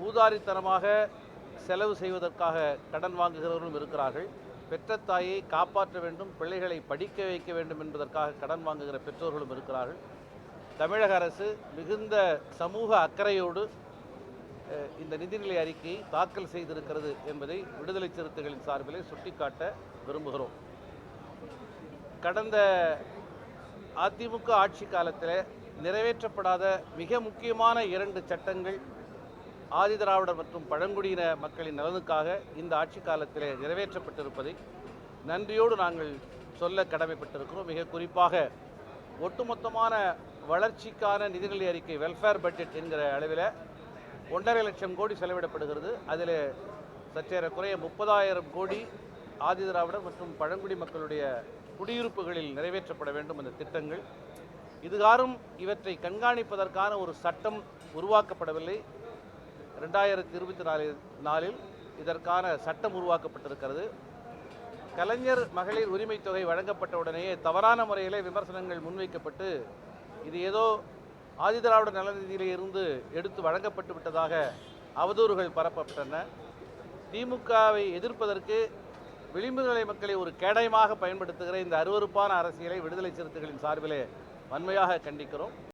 ஊதாரித்தனமாக செலவு செய்வதற்காக கடன் வாங்குகிறவர்களும் இருக்கிறார்கள். பெற்ற தாயை காப்பாற்ற வேண்டும், பிள்ளைகளை படிக்க வைக்க வேண்டும் என்பதற்காக கடன் வாங்குகிற பெற்றோர்களும் இருக்கிறார்கள். தமிழக அரசு மிகுந்த சமூக அக்கறையோடு இந்த நிதிநிலை அறிக்கையை தாக்கல் செய்திருக்கிறது என்பதை விடுதலை சிறுத்தைகளின் சார்பிலே சுட்டிக்காட்ட விரும்புகிறோம். கடந்த அதிமுக ஆட்சி காலத்தில் நிறைவேற்றப்படாத மிக முக்கியமான 2 சட்டங்கள் ஆதிதிராவிடர் மற்றும் பழங்குடியின மக்களின் நலனுக்காக இந்த ஆட்சி காலத்தில் நிறைவேற்றப்பட்டிருப்பதை நன்றியோடு நாங்கள் சொல்ல கடமைப்பட்டிருக்கிறோம். மிக குறிப்பாக ஒட்டுமொத்தமான வளர்ச்சிக்கான நிதிநிலை அறிக்கை வெல்ஃபேர் பட்ஜெட் என்கிற அளவில் 1.5 லட்சம் கோடி செலவிடப்படுகிறது. அதில் சற்றேறக்குறைய 30,000 கோடி ஆதிதிராவிடர் மற்றும் பழங்குடி மக்களுடைய குடியிருப்புகளில் நிறைவேற்றப்பட வேண்டும் அந்த திட்டங்கள். இதுகாரும் இவற்றை கண்காணிப்பதற்கான ஒரு சட்டம் உருவாக்கப்படவில்லை. 2024 இதற்கான சட்டம் உருவாக்கப்பட்டிருக்கிறது. கலைஞர் மகளிர் உரிமை தொகை வழங்கப்பட்ட உடனேயே தவறான முறையிலே விமர்சனங்கள் முன்வைக்கப்பட்டு இது ஏதோ ஆதிதிராவிடர் நலநிதியிலே இருந்து எடுத்து வழங்கப்பட்டு விட்டதாக அவதூறுகள் பரப்பப்பட்டன. திமுகவை எதிர்ப்பதற்கு விளிம்பு நிலை மக்களை ஒரு கேடயமாக பயன்படுத்துகிற இந்த அருவருப்பான அரசியலை விடுதலை சிறுத்தைகளின் சார்பிலே வன்மையாக கண்டிக்கிறோம்.